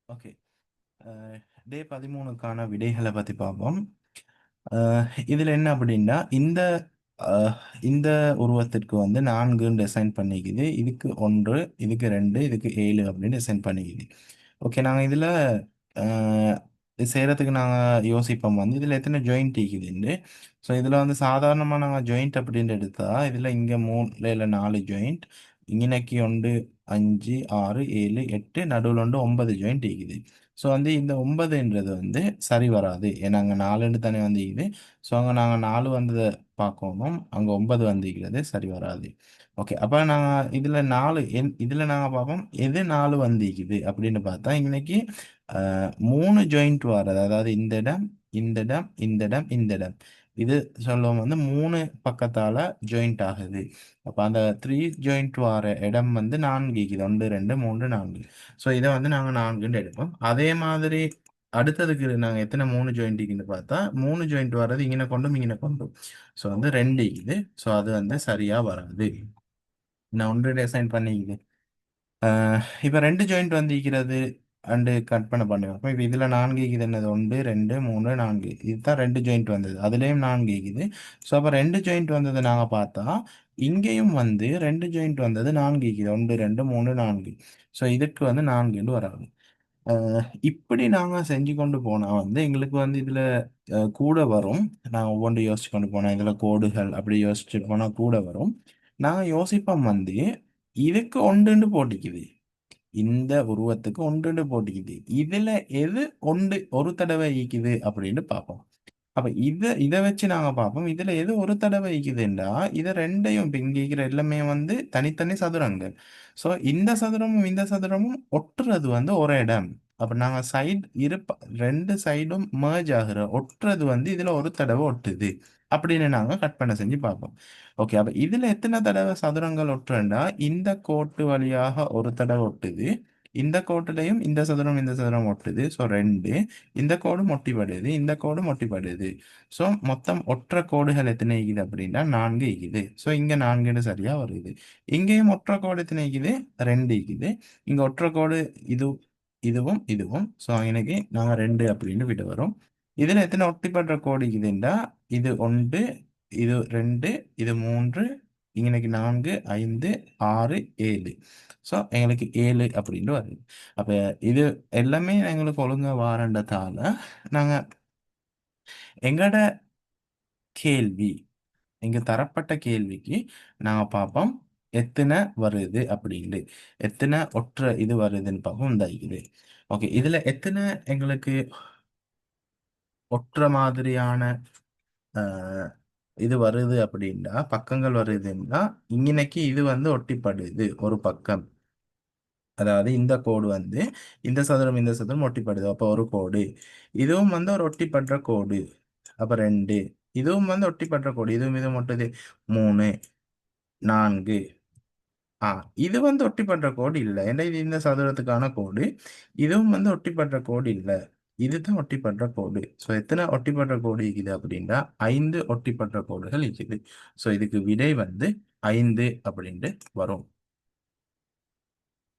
Okay. டே 13க்கான விடைகளை பற்றி பார்ப்போம். இதில் என்ன அப்படின்னா அஹ், இந்த உருவத்திற்கு வந்து 4 டிசைன் பண்ணிக்குது. இதுக்கு 1, இதுக்கு 2, இதுக்கு 7 அப்படின்னு டிசைன் பண்ணிக்குது. ஓகே, நாங்கள் இதில் செய்கிறதுக்கு நாங்கள் யோசிப்போம் வந்து இதில் எத்தனை ஜாயிண்ட் இருக்குதுண்டு. ஸோ இதில் வந்து சாதாரணமாக நாங்கள் ஜாயிண்ட் அப்படின்னு எடுத்தா இதில் இங்கே 3 இல்லை 4 ஜாயிண்ட், இங்கனைக்கு 1, 5, 6, 7, 8, நடுவில் 9 ஜாயிண்ட் இருக்குது. ஸோ வந்து இந்த 9ன்றது வந்து சரி வராது. ஏன்னா அங்கே 4 தானே வந்துக்குது. ஸோ அங்கே நாங்கள் 4 வந்ததை பார்க்கணும், அங்கே 9 வந்துக்கிறது சரி வராது. ஓகே, அப்போ நாங்கள் இதில் 4 இதில் நாங்கள் பார்ப்போம் எது 4 வந்திக்குது அப்படின்னு பார்த்தா இன்னைக்கு 3 ஜாயிண்ட் வர்றது, அதாவது இந்த இடம், இந்த இடம், இந்த இடம், இந்த இடம், இது சொல்லுவோம் வந்து 3 பக்கத்தால் ஜாயிண்ட் ஆகுது. அப்போ அந்த 3 ஜாயிண்ட் வர இடம் வந்து 4 இருக்குது, 1, 2, 3, 4. ஸோ இதை வந்து நாங்கள் 4ன்னு எடுப்போம். அதே மாதிரி அடுத்ததுக்கு நாங்கள் எத்தனை 3 ஜாயிண்ட் இருக்குன்னு பார்த்தா 3 ஜாயிண்ட் வர்றது இங்கே கொண்டும் இங்கே கொண்டும். ஸோ வந்து 2 இருக்குது. ஸோ அது வந்து சரியாக வராது. நான் ஒன்று டிசைன் பண்ணிக்குது. இப்போ 2 ஜாயிண்ட் வந்து இருக்கிறது அண்டு கட் பண்ணுவோம். இப்போ இதில் 4 இருக்குது, என்னது 1, 2, 3, 4, இதுதான் 2 ஜாயிண்ட் வந்தது. அதுலேயும் 4 இருக்குது. ஸோ அப்போ 2 ஜாயிண்ட் வந்தது நாங்கள் பார்த்தா இங்கேயும் வந்து 2 ஜாயிண்ட் வந்தது 4 இருக்குது, 1, 2, 3, 4. ஸோ இதுக்கு வந்து 4 வராது. இப்படி நாங்கள் செஞ்சு கொண்டு போனால் வந்து எங்களுக்கு வந்து இதில் கூட வரும். நாங்கள் ஒவ்வொன்று யோசிச்சு கொண்டு போனோம், இதில் கோடுகள் அப்படி யோசிச்சு போனால் கூட வரும். நாங்கள் யோசிப்போம் வந்து இதுக்கு ஒன்றுன்னு போட்டிக்குது, இந்த உருவத்துக்கு ஒன்றுன்னு போட்டிக்குது, இதில் எது ஒன்று ஒரு தடவை ஈக்குது அப்படின்னு பார்ப்போம். அப்ப இதை வச்சு நாங்க பார்ப்போம் இதுல எது ஒரு தடவை ஈக்குதுண்டா இதை ரெண்டையும் இப்ப இங்க இருக்கிற எல்லாமே வந்து தனித்தனி சதுரங்கள். ஸோ இந்த சதுரமும் இந்த சதுரமும் ஒட்டுறது வந்து ஒரு இடம். அப்ப நாங்க ரெண்டு சைடும் merge ஆகுற ஒட்டுறது வந்து இதுல ஒரு தடவை ஒட்டுது அப்படின்னு நாங்க கற்பனை செஞ்சு பார்ப்போம். ஓகே, அப்ப இதுல எத்தனை தடவை சதுரங்கள் ஒட்டுறேன்டா இந்த கோட்டு வழியாக ஒரு தடவை ஒட்டுது, இந்த கோட்டுலையும் இந்த சதுரம் இந்த சதுரம் ஒட்டுது. ஸோ 2, இந்த கோடு மொட்டிப்படுது, இந்த கோடு மொட்டிப்படுது. ஸோ மொத்தம் ஒற்றை கோடுகள் எத்தனை இருக்குது அப்படின்னா 4 இருக்குது. ஸோ இங்கே 4ன்னு சரியா வருது. இங்கேயும் ஒற்றை கோடு எத்தனை இருக்குது, 2 இருக்குது. இங்கே ஒற்றை கோடு இது, இதுவும் இதுவும். ஸோ எனக்கு நாங்கள் 2 அப்படின்னு விட வரும். இதில் எத்தனை ஒட்டிப்படுற கோடு இருக்குதுண்டா இது 1, இது 2, இது 3, இங்கனைக்கு 4, 5, 6, 7. ஸோ எங்களுக்கு 7 அப்படின்னு வருது. அப்போ இது எல்லாமே எங்களுக்கு ஒழுங்கா வாரண்டதால நாங்கள் எங்கட கேள்வி, இங்க தரப்பட்ட கேள்விக்கு நாங்கள் பார்ப்போம் எத்தனை வருது அப்படின்னு, எத்தனை ஒற்றை இது வருதுன்னு பார்ப்போம். இந்த இது ஓகே, இதுல எத்தனை எங்களுக்கு ஒற்றை மாதிரியான அஹ், இது வருது அப்படின்னா பக்கங்கள் வருதுன்னா இன்னைக்கு இது வந்து ஒட்டிப்படுது ஒரு பக்கம். அதாவது இந்த கோடு வந்து இந்த சதுரம் இந்த சதுரம் ஒட்டிப்படுது, அப்போ ஒரு கோடு. இதுவும் வந்து ஒரு ஒட்டிப்படுற கோடு, அப்ப 2. இதுவும் வந்து ஒட்டிப்படுற கோடு, இதுவும் இதுவும் ஒட்டுது 3, 4. ஆ, இது வந்து ஒட்டிப்படுற கோடு இல்லை, ஏன்னா இது இந்த சதுரத்துக்கான கோடு. இதுவும் வந்து ஒட்டிப்படுற கோடு இல்லை, இதுதான் ஒட்டிப்படுற கோடு. ஸோ எத்தனை ஒட்டிப்படுற கோடு இருக்குது அப்படின்னா 5 ஒட்டிப்படுற கோடுகள் இருக்குது. ஸோ இதுக்கு விடை வந்து 5 அப்படின்ட்டு வரும்.